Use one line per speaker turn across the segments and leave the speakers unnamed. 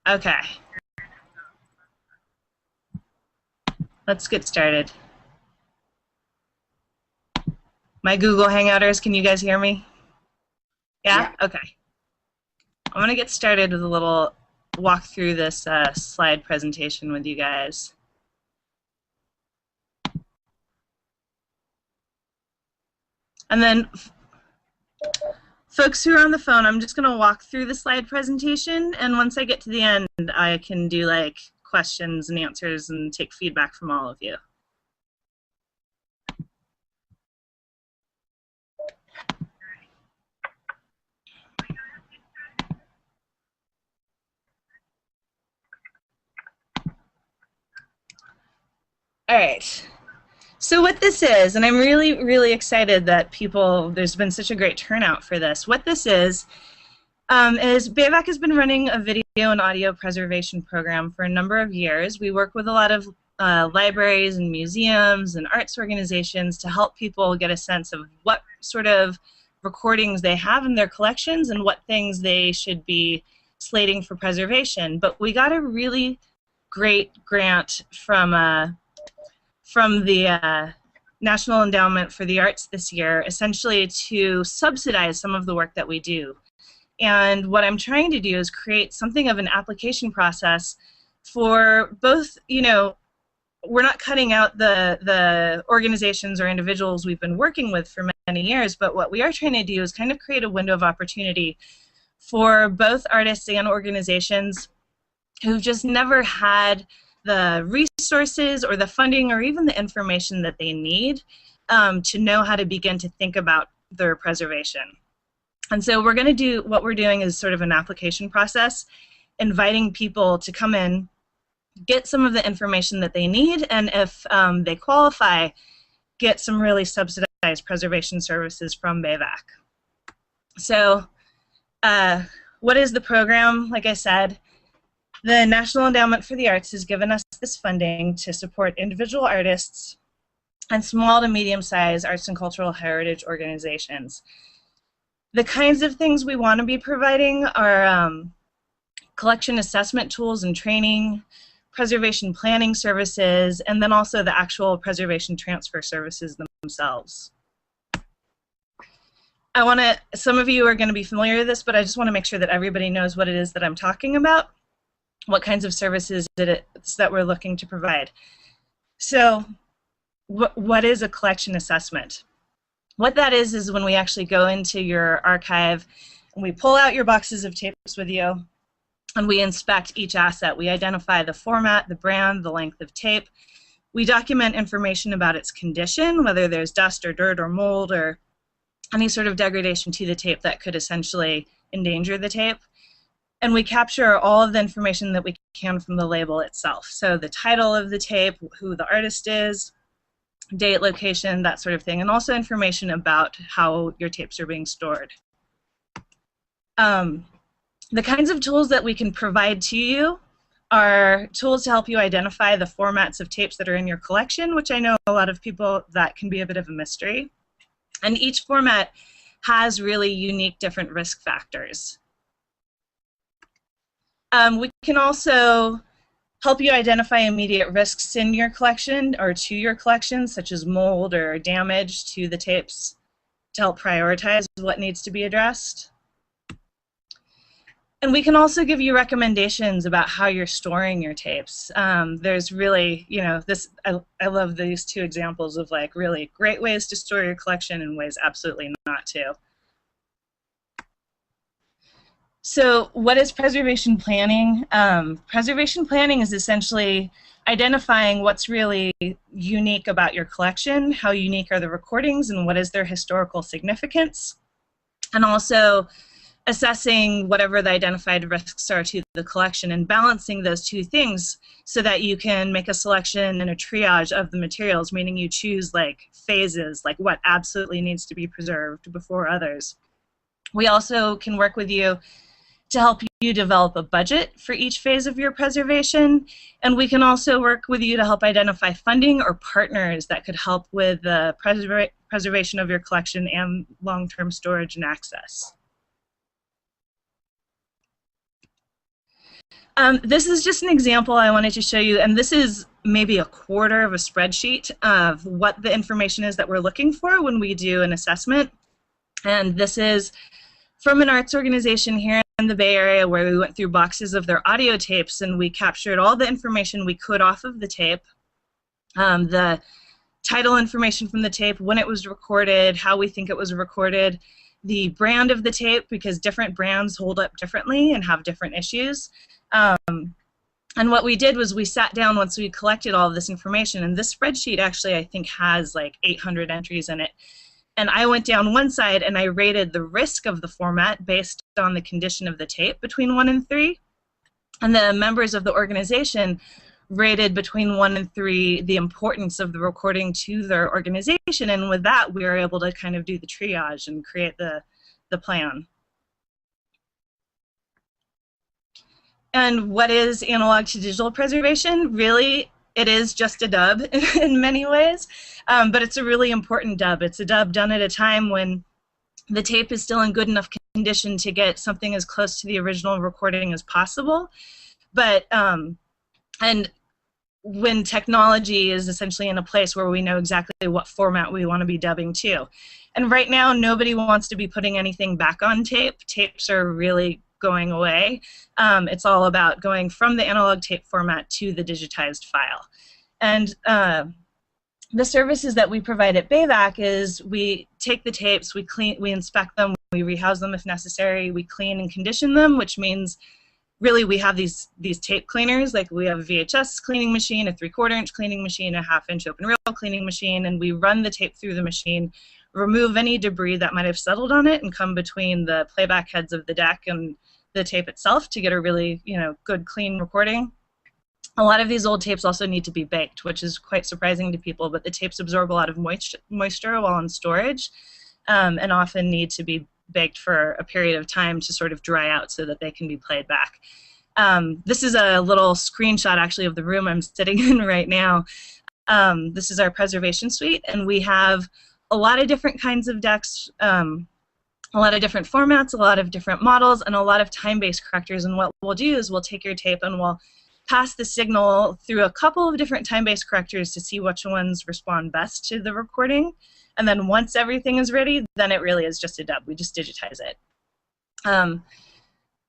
Okay, let's get started. My Google Hangouters, can you guys hear me? Yeah?
Yeah.
Okay. I'm going to get started with a little walk through this slide presentation with you guys. And then folks who are on the phone, I'm just going to walk through the slide presentation, and once I get to the end, I can do like questions and answers and take feedback from all of you. All right. So what this is, and I'm really, really excited that there's been such a great turnout for this. What this is BAVC has been running a video and audio preservation program for a number of years. We work with a lot of libraries and museums and arts organizations to help people get a sense of what sort of recordings they have in their collections and what things they should be slating for preservation. But we got a really great grant from the National Endowment for the Arts this year, essentially to subsidize some of the work that we do. And what I'm trying to do is create something of an application process for both, we're not cutting out the organizations or individuals we've been working with for many years, but what we are trying to do is kind of create a window of opportunity for both artists and organizations who've just never had the resources or the funding or even the information that they need to know how to begin to think about their preservation. And so what we're doing is sort of an application process, inviting people to come in, get some of the information that they need, and if they qualify, get some really subsidized preservation services from BAVC. So what is the program? Like I said, the National Endowment for the Arts has given us this funding to support individual artists and small to medium-sized arts and cultural heritage organizations. The kinds of things we want to be providing are collection assessment tools and training, preservation planning services, and then also the actual preservation transfer services themselves. Some of you are going to be familiar with this, but I just want to make sure that everybody knows what it is that I'm talking about, what kinds of services it's that we're looking to provide. So what is a collection assessment? What that is when we actually go into your archive and we pull out your boxes of tapes with you and we inspect each asset. We identify the format, the brand, the length of tape. We document information about its condition, whether there's dust or dirt or mold or any sort of degradation to the tape that could essentially endanger the tape. And we capture all of the information that we can from the label itself. So the title of the tape, who the artist is, date, location, that sort of thing, and also information about how your tapes are being stored. The kinds of tools that we can provide to you are tools to help you identify the formats of tapes that are in your collection, which I know a lot of people, that can be a bit of a mystery. And each format has really unique different risk factors. We can also help you identify immediate risks in your collection or to your collection, such as mold or damage to the tapes, to help prioritize what needs to be addressed. And we can also give you recommendations about how you're storing your tapes. There's really, I love these two examples of like really great ways to store your collection and ways absolutely not to. So what is preservation planning? Preservation planning is essentially identifying what's really unique about your collection, how unique are the recordings, and what is their historical significance, and also assessing whatever the identified risks are to the collection and balancing those two things so that you can make a selection and a triage of the materials, meaning you choose like phases, like what absolutely needs to be preserved before others. We also can work with you to help you develop a budget for each phase of your preservation, and we can also work with you to help identify funding or partners that could help with the preservation of your collection and long-term storage and access. This is just an example I wanted to show you, and this is maybe a quarter of a spreadsheet of what the information is that we're looking for when we do an assessment. And this is from an arts organization here in the Bay Area where we went through boxes of their audio tapes and we captured all the information we could off of the tape, the title information from the tape, when it was recorded, how we think it was recorded, the brand of the tape, because different brands hold up differently and have different issues. And what we did was we sat down once we collected all of this information, and this spreadsheet actually I think has like 800 entries in it. And I went down one side and I rated the risk of the format based on the condition of the tape between 1 and 3. And the members of the organization rated between 1 and 3 the importance of the recording to their organization. And with that, we were able to kind of do the triage and create the plan. And what is analog to digital preservation? Really, it is just a dub in many ways, but it's a really important dub. It's a dub done at a time when the tape is still in good enough condition to get something as close to the original recording as possible. But, and when technology is essentially in a place where we know exactly what format we want to be dubbing to. And right now, nobody wants to be putting anything back on tape. Tapes are really going away. It's all about going from the analog tape format to the digitized file. And the services that we provide at BAVC is we take the tapes, we inspect them, we rehouse them if necessary, we clean and condition them, which means really we have these tape cleaners, like we have a VHS cleaning machine, a 3/4 inch cleaning machine, a 1/2 inch open reel cleaning machine, and we run the tape through the machine, remove any debris that might have settled on it and come between the playback heads of the deck and the tape itself to get a really, good clean recording. A lot of these old tapes also need to be baked, which is quite surprising to people, but the tapes absorb a lot of moisture while in storage, and often need to be baked for a period of time to sort of dry out so that they can be played back. This is a little screenshot actually of the room I'm sitting in right now. This is our preservation suite, and we have a lot of different kinds of decks, a lot of different formats, a lot of different models, and a lot of time-based correctors. And what we'll do is we'll take your tape and we'll pass the signal through a couple of different time-based correctors to see which ones respond best to the recording. And then once everything is ready, then it really is just a dub. We just digitize it.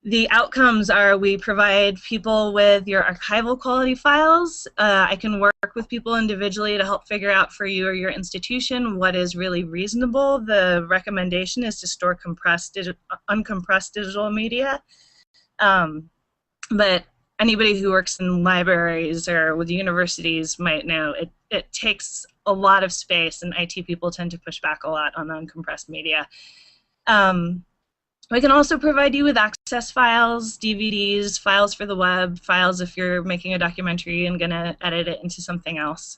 The outcomes are we provide people with your archival quality files. I can work with people individually to help figure out for you or your institution what is really reasonable. The recommendation is to store uncompressed digital media. But anybody who works in libraries or with universities might know it takes a lot of space, and IT people tend to push back a lot on uncompressed media. We can also provide you with access files, DVDs, files for the web, files if you're making a documentary and going to edit it into something else.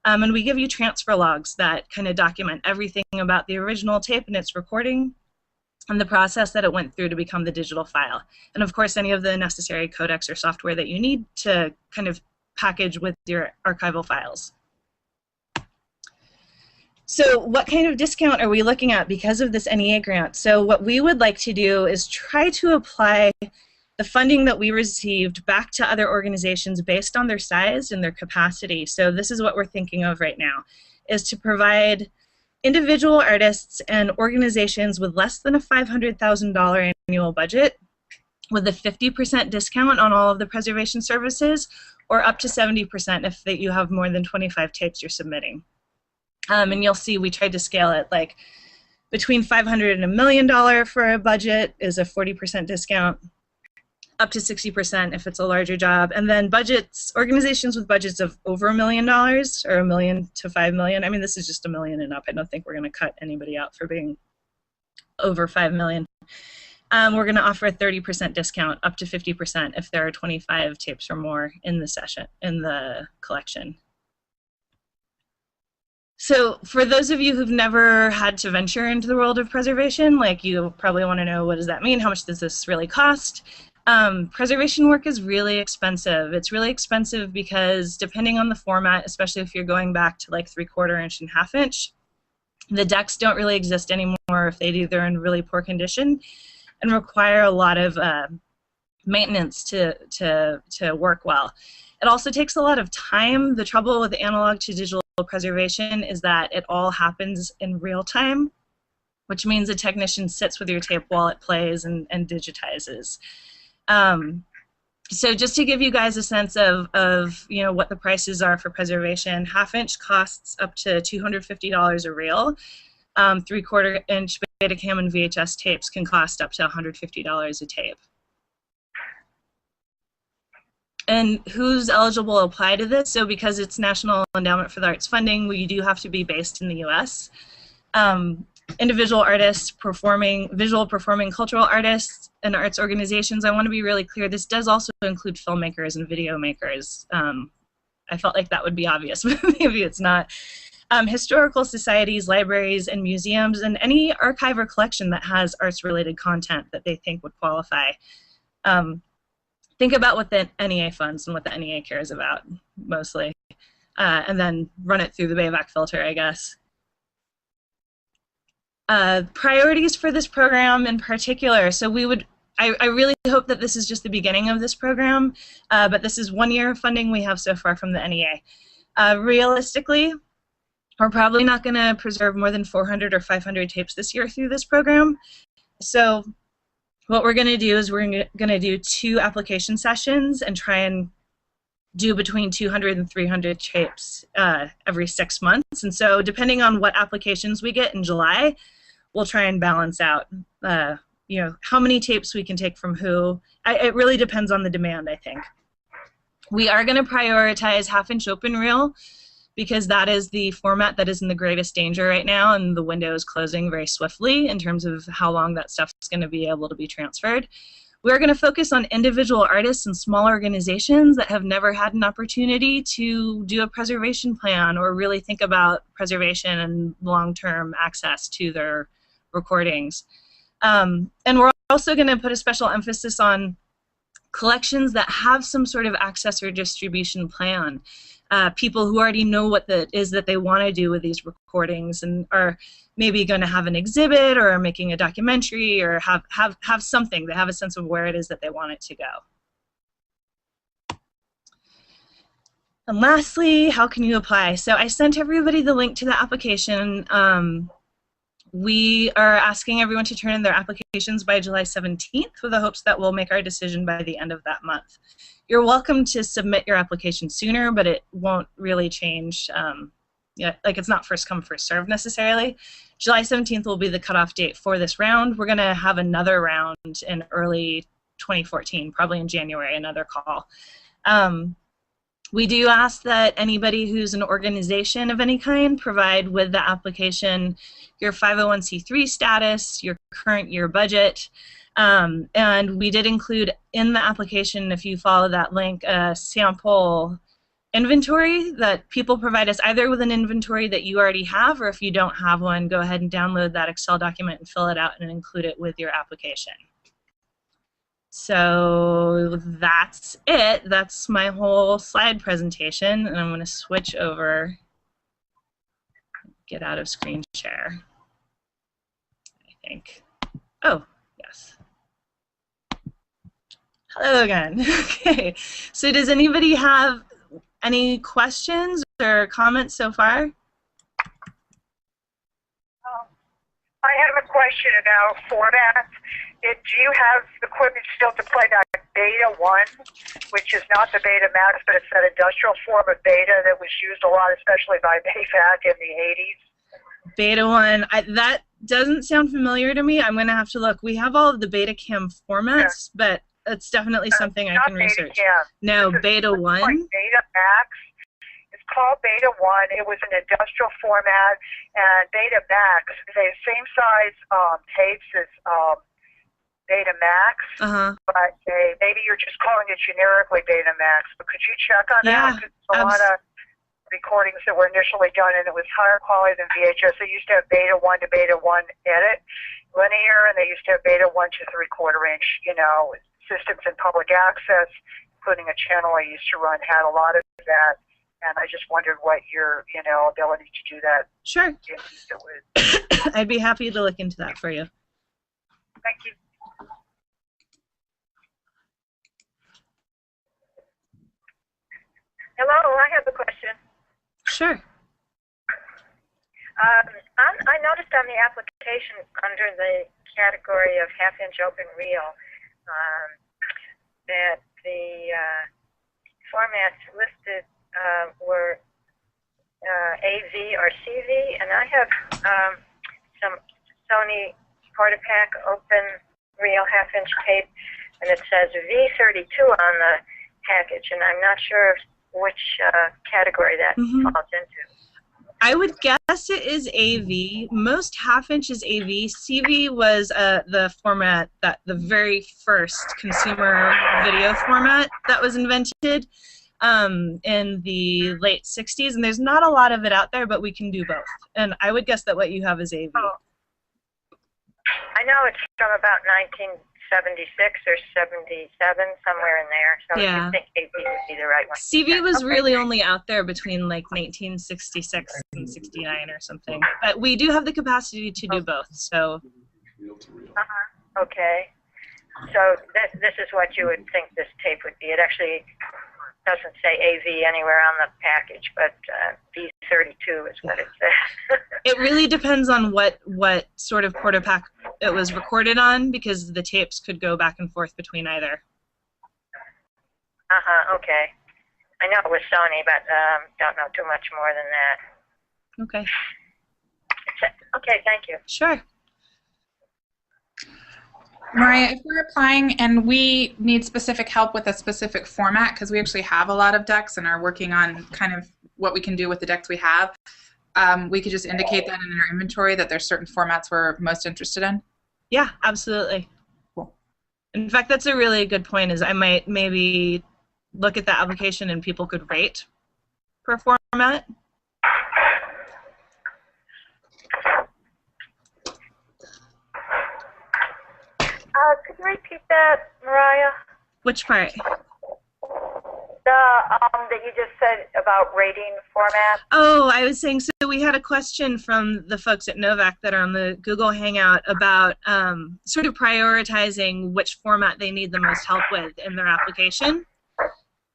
And we give you transfer logs that kind of document everything about the original tape and its recording and the process that it went through to become the digital file. And of course, any of the necessary codecs or software that you need to kind of package with your archival files. So what kind of discount are we looking at because of this NEA grant? So what we would like to do is try to apply the funding that we received back to other organizations based on their size and their capacity. So this is what we're thinking of right now, is to provide individual artists and organizations with less than a $500,000 annual budget with a 50% discount on all of the preservation services, or up to 70% if you have more than 25 tapes you're submitting. And you'll see we tried to scale it like between $500,000 and $1 million for a budget is a 40% discount, up to 60% if it's a larger job. And then organizations with budgets of over $1 million, or $1 million to $5 million. I mean, this is just $1 million and up. I don't think we're going to cut anybody out for being over $5 million. We're going to offer a 30% discount, up to 50% if there are 25 tapes or more in the collection. So for those of you who've never had to venture into the world of preservation, like you probably want to know, what does that mean? How much does this really cost? Preservation work is really expensive. It's really expensive because depending on the format, especially if you're going back to like 3/4 inch and 1/2 inch, the decks don't really exist anymore if they're in really poor condition and require a lot of maintenance to work well. It also takes a lot of time. The trouble with analog to digital preservation is that it all happens in real time, which means a technician sits with your tape while it plays and digitizes. So just to give you guys a sense of what the prices are for preservation, half-inch costs up to $250 a reel. 3/4-inch Betacam and VHS tapes can cost up to $150 a tape. And who's eligible to apply to this? So because it's National Endowment for the Arts funding, we do have to be based in the U.S. Individual artists, visual performing cultural artists, and arts organizations, I want to be really clear, this does also include filmmakers and video makers. I felt like that would be obvious, but maybe it's not. Historical societies, libraries, and museums, and any archive or collection that has arts-related content that they think would qualify. Think about what the NEA funds and what the NEA cares about, mostly, and then run it through the BAVC filter, I guess. Priorities for this program in particular, so I really hope that this is just the beginning of this program, but this is 1 year of funding we have so far from the NEA. Realistically, we're probably not going to preserve more than 400 or 500 tapes this year through this program. So what we're going to do is we're going to do 2 application sessions and try and do between 200 and 300 tapes every 6 months. And so depending on what applications we get in July, we'll try and balance out how many tapes we can take from who. It really depends on the demand, I think. We are going to prioritize half-inch open reel because that is the format that is in the greatest danger right now, and the window is closing very swiftly in terms of how long that stuff is going to be able to be transferred. We're going to focus on individual artists and small organizations that have never had an opportunity to do a preservation plan or really think about preservation and long-term access to their recordings. And we're also going to put a special emphasis on collections that have some sort of access or distribution plan. People who already know what it is that they want to do with these recordings and are maybe going to have an exhibit or are making a documentary or have something. They have a sense of where it is that they want it to go. And lastly, how can you apply? So I sent everybody the link to the application. We are asking everyone to turn in their applications by July 17th with the hopes that we'll make our decision by the end of that month. You're welcome to submit your application sooner, but it won't really change. Like it's not first come, first served necessarily. July 17th will be the cutoff date for this round. We're going to have another round in early 2014, probably in January, another call. We do ask that anybody who's an organization of any kind provide with the application your 501c3 status, your current year budget, and we did include in the application, if you follow that link, a sample inventory that people provide us either with an inventory that you already have, or if you don't have one, go ahead and download that Excel document and fill it out and include it with your application. So that's it. That's my whole slide presentation, and I'm going to switch over, get out of screen share, I think. Oh, yes. Hello again. Okay, so does anybody have any questions or comments so far?
I have a question about format. Do you have equipment still to play that Beta 1, which is not the Beta Max, but it's that industrial form of Beta that was used a lot, especially by BAVC in the 80s?
Beta 1, that doesn't sound familiar to me. I'm going to have to look. We have all of the Betacam formats, but it's definitely something I can research. No, Beta 1?
Like Beta Max. It's called Beta 1. It was an industrial format, and Beta Max, they have same size tapes as Beta Max, but maybe you're just calling it generically Beta Max. But could you check on that? Because a lot of recordings that were initially done, and it was higher quality than VHS. They used to have Beta 1 to Beta 1 edit linear, and they used to have Beta 1 to 3/4 inch, systems in public access, including a channel I used to run, had a lot of that. And I just wondered what your, ability to do that.
Sure. I'd be happy to look into that for you.
Thank you.
Hello, I have a question.
Sure.
I noticed on the application under the category of half-inch open reel that the formats listed were AV or CV, and I have some Sony Portapack open reel half-inch tape, and it says V32 on the package, and I'm not sure which category that falls into.
I would guess it is AV. Most half-inch is AV. CV was the format that the very first consumer video format that was invented in the late 60s, and there's not a lot of it out there, but we can do both. And I would guess that what you have is AV.
Oh. I know it's from about 1976 or 77, somewhere in there. So
yeah.
I think AV would be the right one.
CV was really only out there between like 1966 and 69 or something. But we do have the capacity to do both. So.
Okay. So this is what you would think this tape would be. It actually doesn't say AV anywhere on the package, but V32 is what it says.
It really depends on what sort of Portapack it was recorded on, because the tapes could go back and forth between either.
Okay. I know it was Sony, but don't know too much more than that.
Okay.
Okay, thank you.
Sure.
Mariah, if we're applying and we need specific help with a specific format, because we actually have a lot of decks and are working on kind of what we can do with the decks we have, we could just indicate that in our inventory that there's certain formats we're most interested in?
Yeah, absolutely.
Cool.
In fact, that's a really good point, is I might maybe look at the application and people could rate per format.
Could you repeat that, Mariah?
Which part?
That you just said about rating format.
Oh, I was saying, so we had a question from the folks at Novak that are on the Google Hangout about sort of prioritizing which format they need the most help with in their application.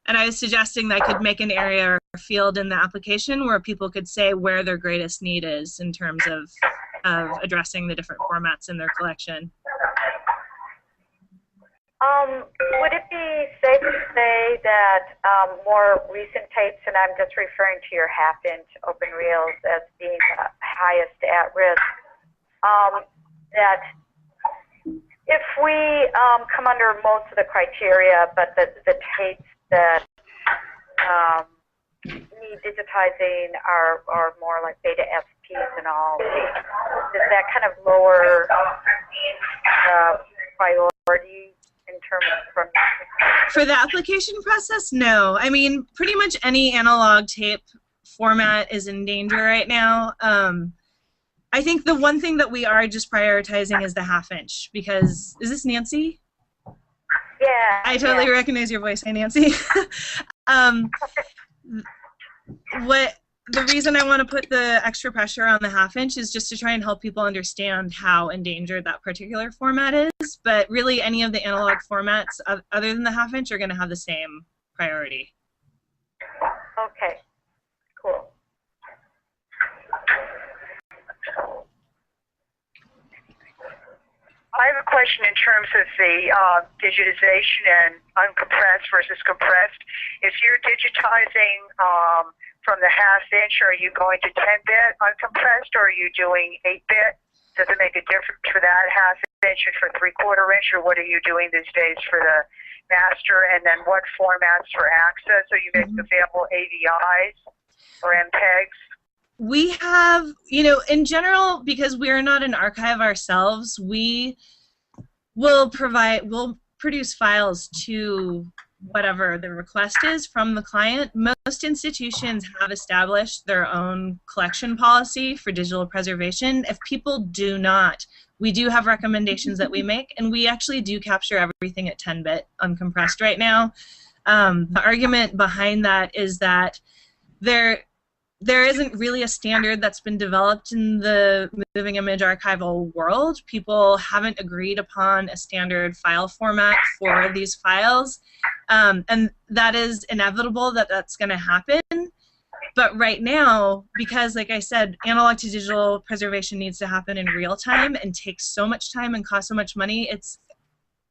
And I was suggesting that I could make an area or field in the application where people could say where their greatest need is in terms of addressing the different formats in their collection.
Would it be safe to say that more recent tapes, and I'm just referring to your half-inch open reels as being highest at risk, that if we come under most of the criteria, but the tapes that need digitizing are more like beta SPs and all, does that kind of lower priority? In terms from
for the application process, no. I mean, pretty much any analog tape format is in danger right now. I think the one thing that we are just prioritizing is the half-inch, because is this Nancy?
Yeah.
I totally recognize your voice. Hi, Nancy. The reason I want to put the extra pressure on the half-inch is just to try and help people understand how endangered that particular format is. But really, any of the analog formats other than the half-inch are going to have the same priority.
Okay, cool.
I have a question in terms of the digitization and uncompressed versus compressed. If you're digitizing from the half-inch, are you going to 10-bit uncompressed, or are you doing 8-bit? Does it make a difference for that half-inch and for 3/4-inch, or what are you doing these days for the master? And then what formats for access? Are you making available AVIs or MPEGs?
We have, in general, because we are not an archive ourselves, we will produce files to whatever the request is from the client. Most institutions have established their own collection policy for digital preservation. If people do not, we do have recommendations that we make, and we actually do capture everything at 10-bit uncompressed right now. The argument behind that is that there isn't really a standard that's been developed in the moving image archival world. People haven't agreed upon a standard file format for these files, and that is inevitable that that's going to happen. But right now, because like I said, analog to digital preservation needs to happen in real time and takes so much time and costs so much money, it's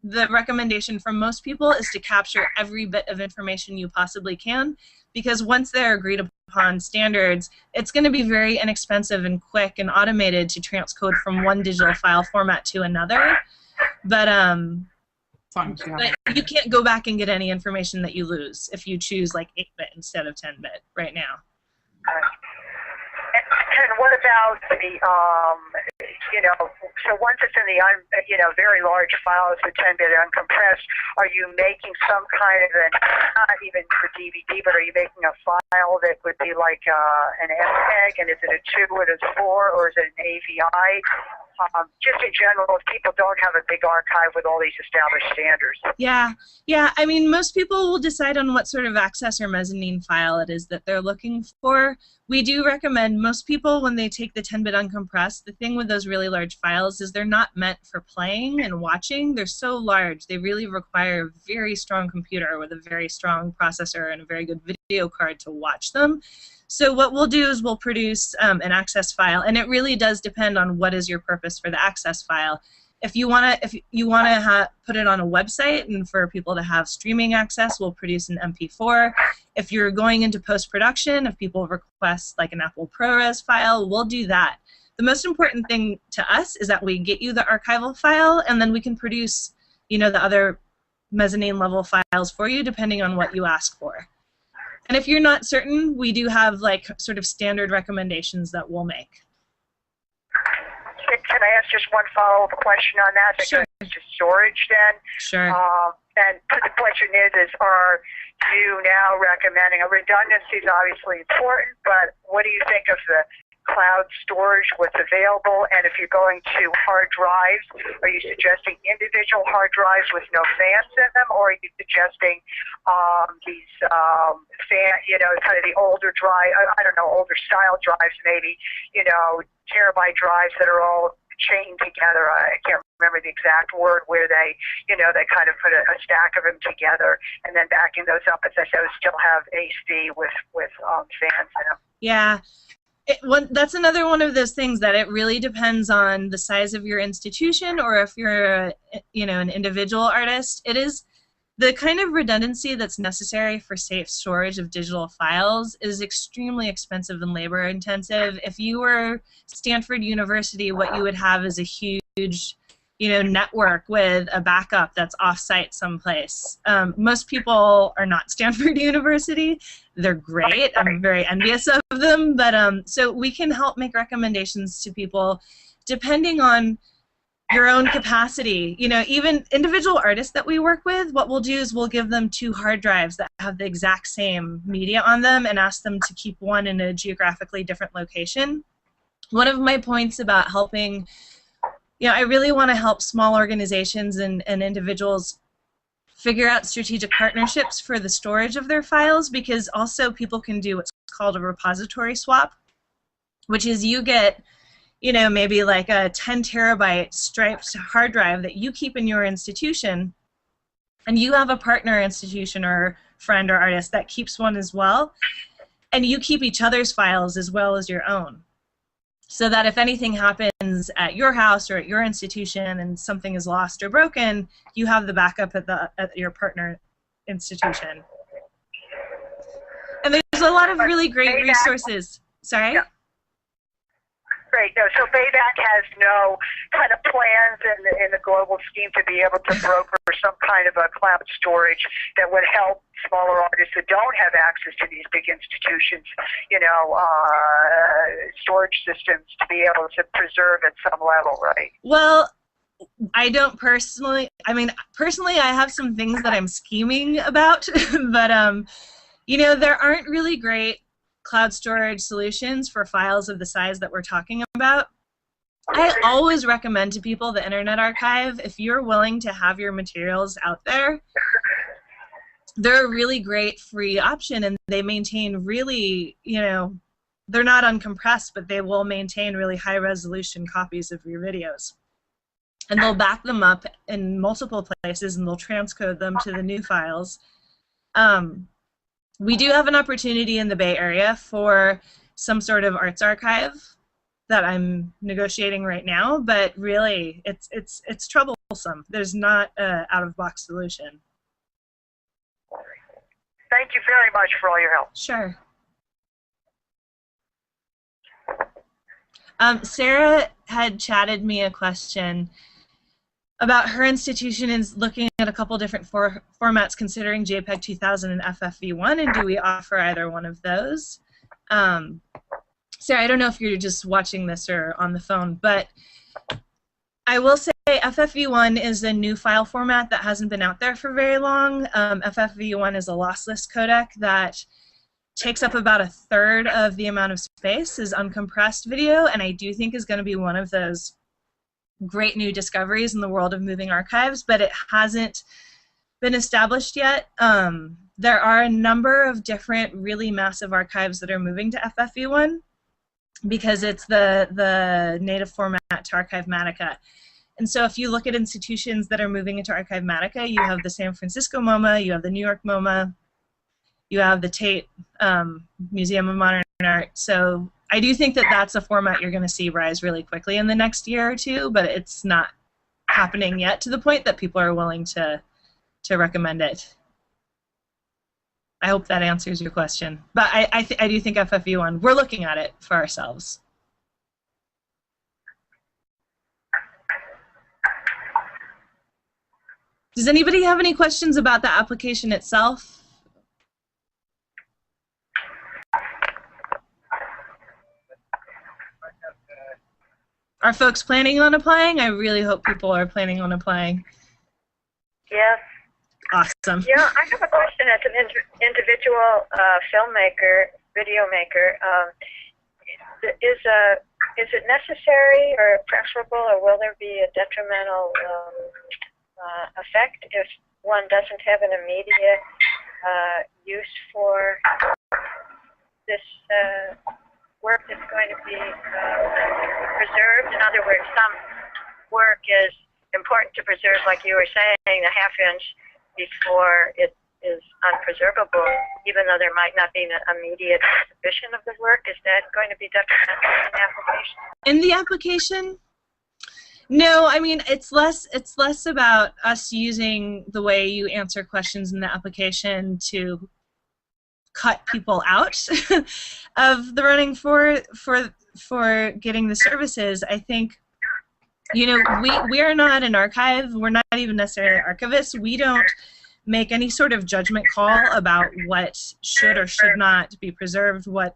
the recommendation from most people is to capture every bit of information you possibly can, because once they're agreed upon standards, it's going to be very inexpensive and quick and automated to transcode from one digital file format to another. But you can't go back and get any information that you lose if you choose like 8-bit instead of 10-bit right now.
And what about the, you know, so once it's in the, very large files with 10-bit uncompressed, are you making some kind of an, not even for DVD, but are you making a file that would be like an MPEG, and is it a 2 or a 4, or is it an AVI? Just in general, if people don't have a big archive with all these established standards.
Yeah. I mean, most people will decide on what sort of access or mezzanine file it is that they're looking for. We do recommend most people, when they take the 10-bit uncompressed, the thing with those really large files is they're not meant for playing and watching. They're so large. They really require a very strong computer with a very strong processor and a very good video card to watch them. So what we'll do is we'll produce an access file, and it really does depend on what is your purpose for the access file. If you want to put it on a website and for people to have streaming access, we'll produce an MP4. If you're going into post-production, if people request like an Apple ProRes file, we'll do that. The most important thing to us is that we get you the archival file, and then we can produce, the other mezzanine level files for you depending on what you ask for. And if you're not certain, we do have like sort of standard recommendations that we'll make.
Can I ask just one follow-up question on that?
Sure.
To storage then?
Sure.
And the question is, are you now recommending, redundancy is obviously important, but what do you think of the cloud storage, what's available? And if you're going to hard drives, are you suggesting individual hard drives with no fans in them, or are you suggesting these kind of the older drive, older style drives maybe, terabyte drives that are all chained together? I can't remember the exact word, where they kind of put a stack of them together and then backing those up, as I said, still have AC with fans in them.
Yeah. That's another one of those things that it really depends on the size of your institution, or if you're an individual artist. It is the kind of redundancy that's necessary for safe storage of digital files is extremely expensive and labor intensive. If you were Stanford University, what you would have is a huge network with a backup that's off-site someplace. Most people are not Stanford University. They're great. I'm very envious of them. But so we can help make recommendations to people depending on your own capacity. Even individual artists that we work with, what we'll do is we'll give them 2 hard drives that have the exact same media on them and ask them to keep one in a geographically different location. One of my points about helping, I really want to help small organizations and individuals figure out strategic partnerships for the storage of their files, because also people can do what's called a repository swap, which is you get, maybe like a 10 terabyte striped hard drive that you keep in your institution, and you have a partner institution or friend or artist that keeps one as well, and you keep each other's files as well as your own. So that if anything happens at your house or at your institution and something is lost or broken, you have the backup at your partner institution. And there's a lot of really great resources. Sorry?
Yeah. Great. No, so BAVC has no kind of plans in the global scheme to be able to broker some kind of a cloud storage that would help smaller artists that don't have access to these big institutions, storage systems to be able to preserve at some level, right?
Well, I don't personally. Personally, I have some things that I'm scheming about, but there aren't really great cloud storage solutions for files of the size that we're talking about. I always recommend to people the Internet Archive. If you're willing to have your materials out there, they're a really great free option, and they maintain really, they're not uncompressed, but they will maintain really high resolution copies of your videos. And they'll back them up in multiple places, and they'll transcode them to the new files. We do have an opportunity in the Bay Area for some sort of arts archive that I'm negotiating right now, but really it's troublesome. There's not an out-of-box solution.
Thank you very much for all your help.
Sure. Sarah had chatted me a question about her institution is looking at a couple different formats, considering JPEG 2000 and FFV1, and do we offer either one of those? Sarah, I don't know if you're just watching this or on the phone, but I will say FFV1 is a new file format that hasn't been out there for very long. FFV1 is a lossless codec that takes up about 1/3 of the amount of space as uncompressed video, and I do think is going to be one of those great new discoveries in the world of moving archives, but it hasn't been established yet. There are a number of different really massive archives that are moving to FFV1 because it's the native format to Archivematica. And so if you look at institutions that are moving into Archivematica, you have the San Francisco MoMA, you have the New York MoMA, you have the Tate Museum of Modern Art. So I do think that that's a format you're going to see rise really quickly in the next year or two, but it's not happening yet to the point that people are willing to recommend it. I hope that answers your question. But I do think FFV1, we're looking at it for ourselves. Does anybody have any questions about the application itself? Are folks planning on applying? I really hope people are planning on applying.
Yes.
Awesome.
Yeah, I have a question as an individual filmmaker, video maker. Is it necessary or preferable, or will there be a detrimental effect if one doesn't have an immediate use for this work that's going to be preserved? In other words, some work is important to preserve, like you were saying, a half-inch before it is unpreservable, even though there might not be an immediate exhibition of the work. Is that going to be detrimental in the application?
In the application? No, I mean, it's less about us using the way you answer questions in the application to cut people out of the running for getting the services. I think, you know, we are not an archive. We're not even necessarily archivists. We don't make any sort of judgment call about what should or should not be preserved, what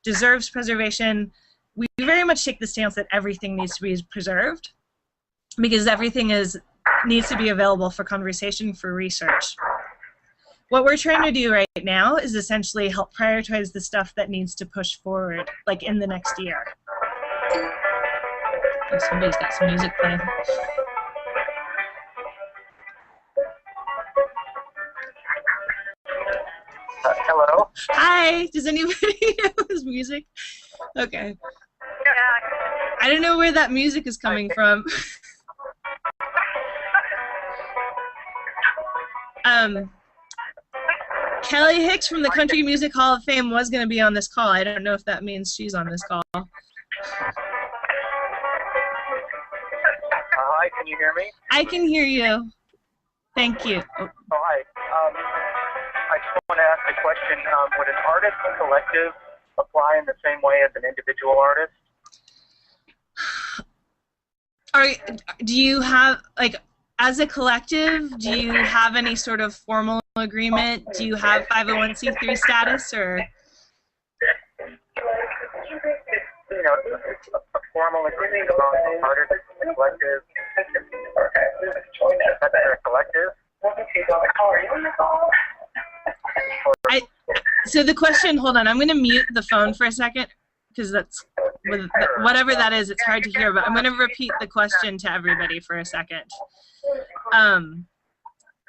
deserves preservation. We very much take the stance that everything needs to be preserved because everything needs to be available for conversation, for research. What we're trying to do right now is essentially help prioritize the stuff that needs to push forward, like in the next year. Oh, somebody's got some music playing.
Hello?
Hi! Does anybody know this music? Okay. I don't know where that music is coming from. Kelly Hicks from the Country Music Hall of Fame was going to be on this call. I don't know if that means she's on this call.
Hi, can you hear me?
I can hear you. Thank you.
Oh, hi. I just want to ask a question. Would an artist collective apply in the same way as an individual artist?
Do you have, like, as a collective, do you have any sort of formal agreement? Do you have 501c3 status, or?
You know, a formal agreement among artists and collective. That's a collective.
So the question, hold on, I'm going to mute the phone for a second, because that's, whatever that is, it's hard to hear, but I'm going to repeat the question to everybody for a second.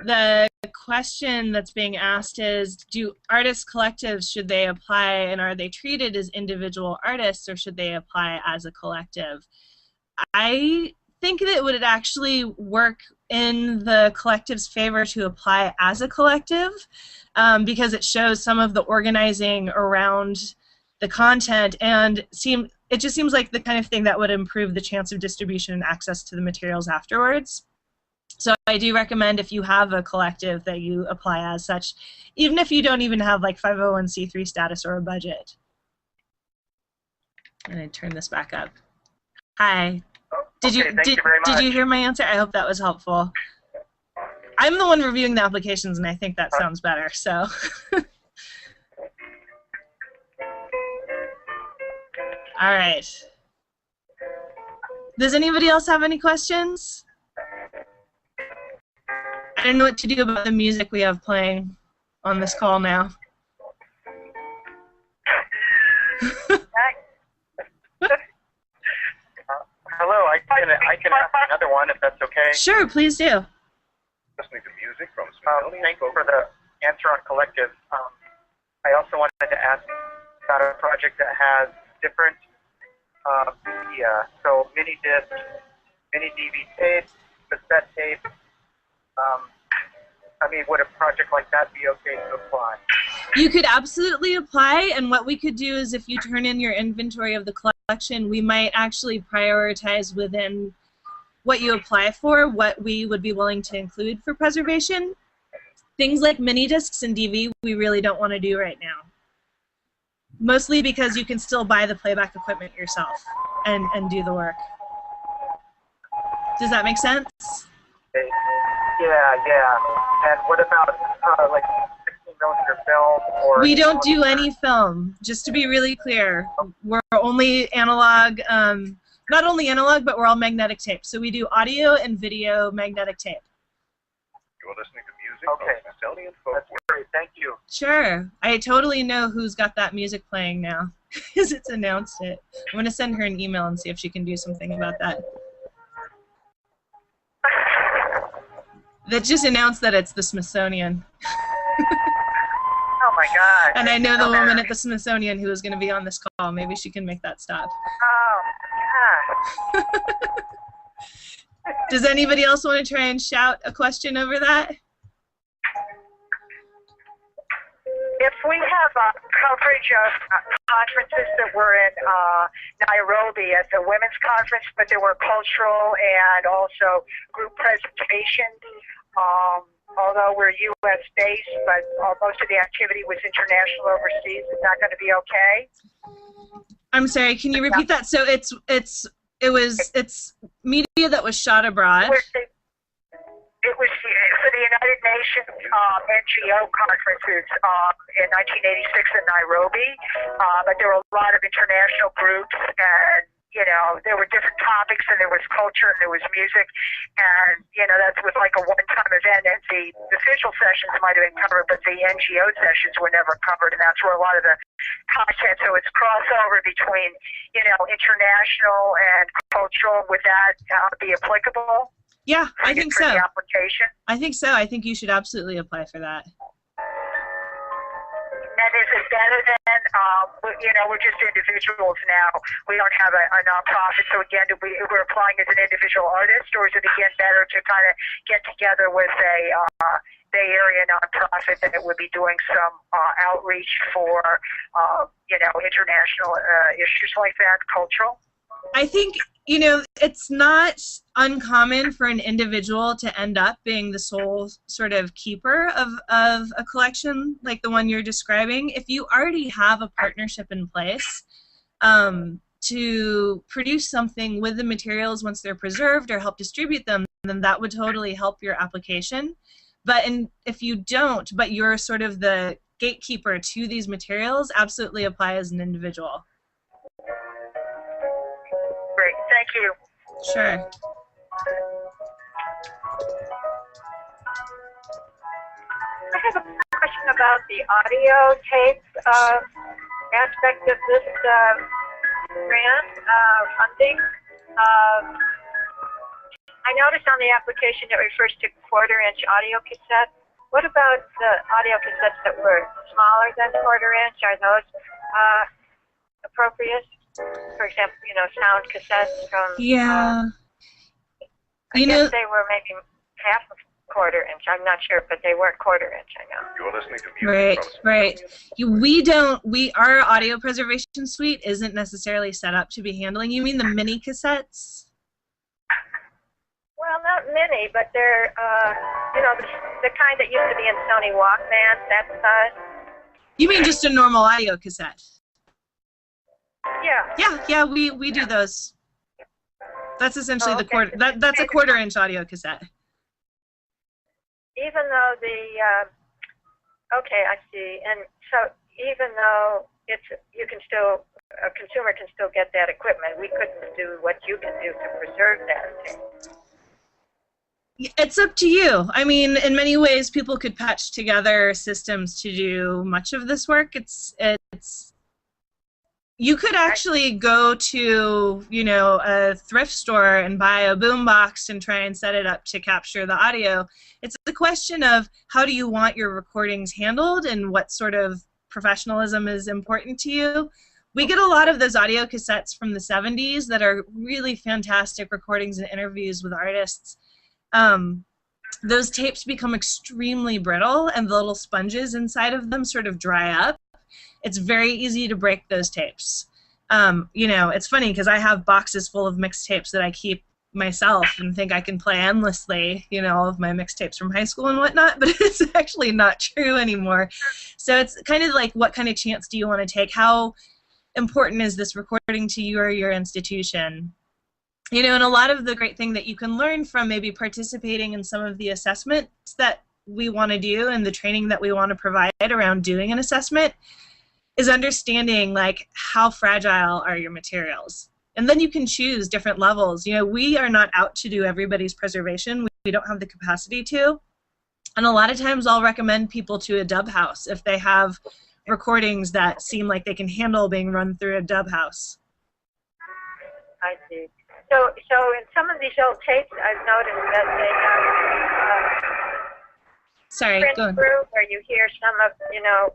The question that's being asked is, do artist collectives, should they apply and are they treated as individual artists or should they apply as a collective? I think that it would actually work in the collective's favor to apply as a collective because it shows some of the organizing around the content, and it just seems like the kind of thing that would improve the chance of distribution and access to the materials afterwards. So I do recommend, if you have a collective, that you apply as such, even if you don't even have like 501c3 status or a budget. And I turn this back up. Hi. Did you hear my answer? I hope that was helpful. I'm the one reviewing the applications, and I think that sounds better. So. All right. Does anybody else have any questions? I don't know what to do about the music we have playing on this call now.
Hello, I can ask another one if that's okay.
Sure, please do.
Listening to music from thanks for the answer on collective. I also wanted to ask about a project that has different media, so mini disc, mini DV tape, cassette tape. I mean, would a project like that be okay to apply?
You could absolutely apply, and what we could do is, if you turn in your inventory of the collection, we might actually prioritize within what you apply for what we would be willing to include for preservation. Things like mini discs and DV we really don't want to do right now. Mostly because you can still buy the playback equipment yourself and do the work. Does that make sense?
Yeah. And what about like 16mm film? Or
we don't do any film, just to be really clear. We're only analog, not only analog, but we're all magnetic tape. So we do audio and video magnetic tape.
You're listening to music from Smithsonian Folklore. That's great, thank you.
Sure. I totally know who's got that music playing now, because it's announced it. I'm going to send her an email and see if she can do something about that. That just announced that it's the Smithsonian.
Oh my God.
And I know the woman at the Smithsonian who is going to be on this call. Maybe she can make that stop.
Oh, God.
Does anybody else want to try and shout a question over that?
If we have coverage of conferences that were in Nairobi at the women's conference, but there were cultural and also group presentations, although we're U.S. based, but most of the activity was international overseas. Is that going to be okay?
I'm sorry, can you repeat that? So it's media that was shot abroad.
It was for the United Nations NGO conferences in 1986 in Nairobi, but there were a lot of international groups, and there were different topics, and there was culture, and there was music, and that was like a one-time event. And the official sessions might have been covered, but the NGO sessions were never covered, and that's where a lot of the content. So it's crossover between international and cultural. Would that be applicable?
Yeah, I think so.
The application?
I think so. I think you should absolutely apply for that.
And is it better than, we're just individuals now. We don't have a nonprofit. So again, we're applying as an individual artist, or is it again better to kind of get together with a Bay Area nonprofit that would be doing some outreach for, international issues like that, cultural?
I think, it's not uncommon for an individual to end up being the sole sort of keeper of a collection like the one you're describing. If you already have a partnership in place to produce something with the materials once they're preserved or help distribute them, then that would totally help your application. But if you don't, but you're sort of the gatekeeper to these materials, absolutely apply as an individual.
Great, thank you.
Sure.
I have a question about the audio tape aspect of this grant funding. I noticed on the application it refers to quarter-inch audio cassette. What about the audio cassettes that were smaller than quarter-inch? Are those appropriate? For example, sound cassettes from...
Yeah.
I guess they were maybe half a quarter-inch. I'm not sure, but they weren't quarter-inch, I know.
You're listening to music
Right. Our audio preservation suite isn't necessarily set up to be handling. You mean the mini cassettes?
Well, not mini, but they're, the kind that used to be in Sony Walkmans, that size.
You mean just a normal audio cassette?
Yeah.
Yeah, we do those. That's essentially the quarter. That's a quarter-inch audio cassette.
Even though okay, I see. And so even though a consumer can still get that equipment, we couldn't do what you can do to preserve that.
It's up to you. I mean, in many ways, people could patch together systems to do much of this work. You could actually go to, a thrift store and buy a boombox and try and set it up to capture the audio. It's the question of how do you want your recordings handled and what sort of professionalism is important to you. We get a lot of those audio cassettes from the 70s that are really fantastic recordings and interviews with artists. Those tapes become extremely brittle and the little sponges inside of them sort of dry up. It's very easy to break those tapes. It's funny because I have boxes full of mixtapes that I keep myself and think I can play endlessly, all of my mixtapes from high school and whatnot, but it's actually not true anymore. So it's kind of like, what kind of chance do you want to take? How important is this recording to you or your institution? And a lot of the great thing that you can learn from maybe participating in some of the assessments that we want to do and the training that we want to provide around doing an assessment is understanding, like, how fragile are your materials. And then you can choose different levels. We are not out to do everybody's preservation. We don't have the capacity to. And a lot of times I'll recommend people to a dub house if they have recordings that seem like they can handle being run through a dub house.
I see. So in some of these old tapes, I've noticed that they have print through where you hear some of,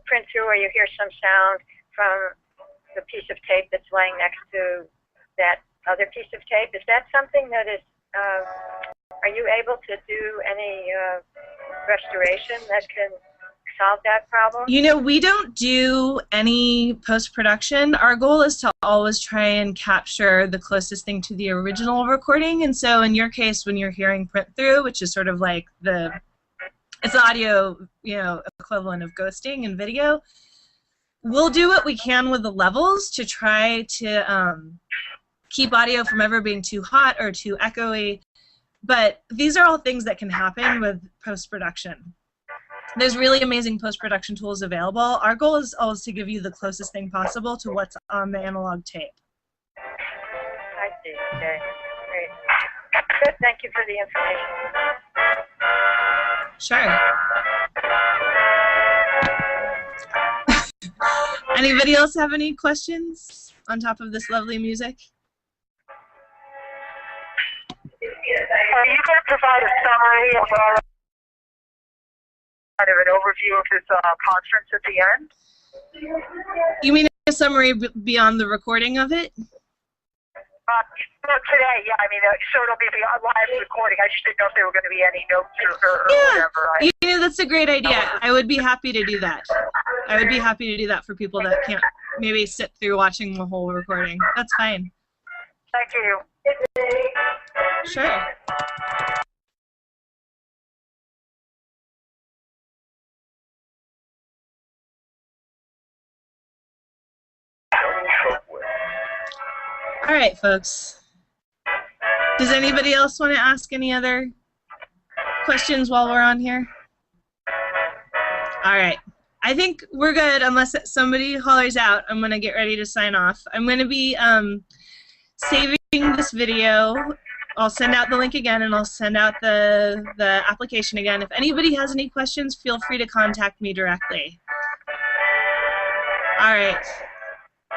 print through where you hear some sound from the piece of tape that's laying next to that other piece of tape. Is that something that is, are you able to do any restoration that can solve that problem?
We don't do any post-production. Our goal is to always try and capture the closest thing to the original recording. And so in your case, when you're hearing print through, which is sort of like it's audio, equivalent of ghosting in video, we'll do what we can with the levels to try to keep audio from ever being too hot or too echoey. But these are all things that can happen with post-production. There's really amazing post-production tools available. Our goal is always to give you the closest thing possible to what's on the analog tape.
I see. Okay. Great. Good. Thank you for the information.
Sure. Anybody else have any questions on top of this lovely music?
Are you going to provide a summary of kind of an overview of this conference at the end?
You mean a summary beyond the recording of it?
Today, yeah. I mean, so it'll be a live recording. I just didn't know if there were going to be any notes or whatever.
That's a great idea. I would be happy to do that. I would be happy to do that for people that can't maybe sit through watching the whole recording. That's fine.
Thank you.
Sure. All right, folks. Does anybody else want to ask any other questions while we're on here? All right. I think we're good unless somebody hollers out. I'm going to get ready to sign off. I'm going to be saving this video. I'll send out the link again, and I'll send out the application again. If anybody has any questions, feel free to contact me directly. All right.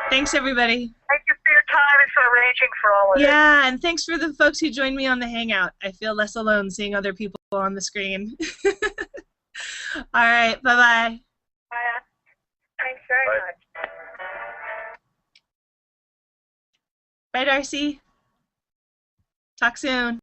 Thanks, everybody.
Thank you for your time and for arranging for all of this.
Yeah, and thanks for the folks who joined me on the Hangout. I feel less alone seeing other people on the screen. All right, bye-bye.
Thanks very
Bye.
much.
Bye, Darcy. Talk soon.